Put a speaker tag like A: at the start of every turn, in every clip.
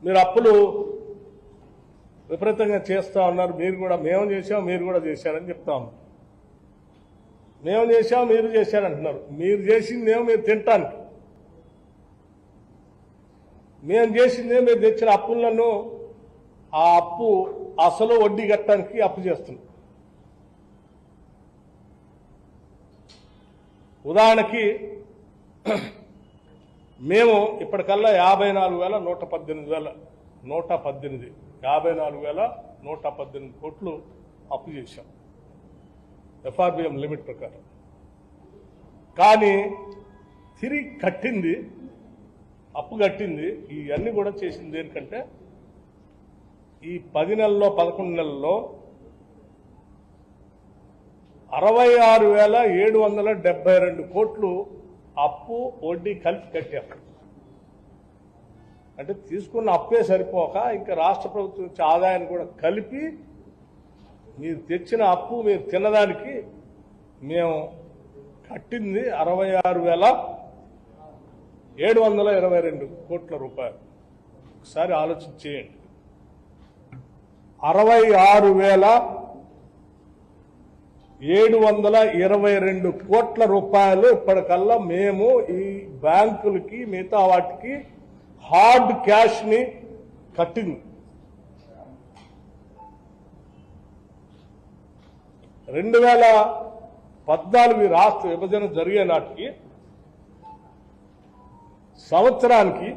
A: మీరు అప్పులు విపరీతంగా చేస్తూ ఉన్నారు. మీరు కూడా మేము చేసాం, మీరు కూడా చేశారని చెప్తా ఉన్నారు. మేము చేసాం, మీరు చేశారంటున్నారు. మీరు చేసిందేమో మీరు తినటానికి, మేము చేసిందే మీరు తెచ్చిన అప్పులను ఆ అప్పు అసలు వడ్డీ కట్టడానికి అప్పు చేస్తున్నాం. ఉదాహరణకి మేము ఇప్పటికల్లా 54,118 కోట్లు అప్పు చేశాం ఎఫ్ఆర్బిఎం లిమిట్ ప్రకారం. కానీ తిరిగి కట్టింది, అప్పు కట్టింది, ఇవన్నీ కూడా చేసింది దేనికంటే ఈ 10 నెలల్లో 11 నెలల్లో 66,772 కోట్లు అప్పు వడ్డీ కలిపి కట్టాం. అంటే తీసుకున్న అప్పే సరిపోక ఇంకా రాష్ట్ర ప్రభుత్వం ఇచ్చే ఆదాయాన్ని కూడా కలిపి మీరు తెచ్చిన అప్పు మీరు తినడానికి మేము కట్టింది 66,722 కోట్ల రూపాయలు. ఒకసారి ఆలోచన చేయండి. 66,722 కోట్ల రూపాయలు ఇప్పటికల్లా మేము ఈ బ్యాంకులకి మిగతా వాటికి హార్డ్ క్యాష్ ని కట్టింది. 2014 రాష్ట్ర విభజన జరిగే నాటికి సంవత్సరానికి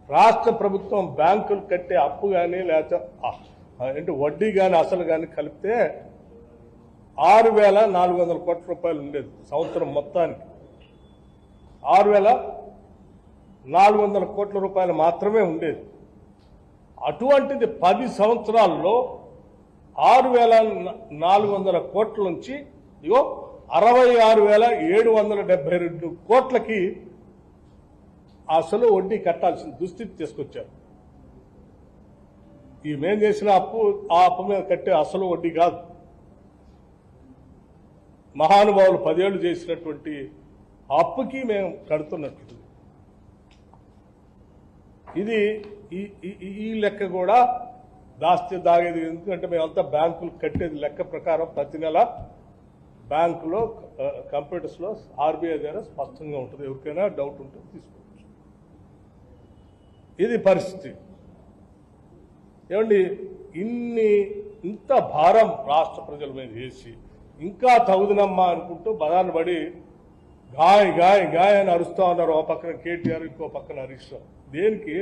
A: రాష్ట్ర ప్రభుత్వం బ్యాంకులు కట్టే అప్పు కానీ లేకపోతే వడ్డీ కానీ అసలు కానీ కలిపితే 6,400 కోట్ల రూపాయలు ఉండేది. సంవత్సరం మొత్తానికి 6,400 కోట్ల రూపాయలు మాత్రమే ఉండేది. అటువంటిది 10 సంవత్సరాల్లో 6,400 కోట్ల నుంచి 66,772 కోట్లకి అసలు వడ్డీ కట్టాల్సిన దుస్థితి తీసుకొచ్చారు. ఈ మేం చేసిన అప్పు ఆ అప్పు మీద కట్టే అసలు వడ్డీ కాదు. మహానుభావులు 10 ఏళ్లు చేసినటువంటి అప్పుకి మేము కడుతున్నట్టు. ఇది ఈ లెక్క కూడా దాస్తే దాగేది. ఎందుకంటే మేమంతా బ్యాంకులు కట్టేది లెక్క ప్రకారం ప్రతి నెల బ్యాంకులో కంప్యూటర్స్లో ఆర్బీఐ ద్వారా స్పష్టంగా ఉంటుంది. ఎవరికైనా డౌట్ ఉంటే తీసుకోవచ్చు. ఇది పరిస్థితి. ఏమండి, ఇంత భారం రాష్ట్ర ప్రజల మీద వేసి ఇంకా తగుదనమ్మా అనుకుంటూ బదాన్ని పడి గాయ గాయ గాయ అని అరుస్తూ ఉన్నారు. ఓ పక్కన కేటీఆర్, ఇంకో పక్కన హరీష్ రావు. దేనికి?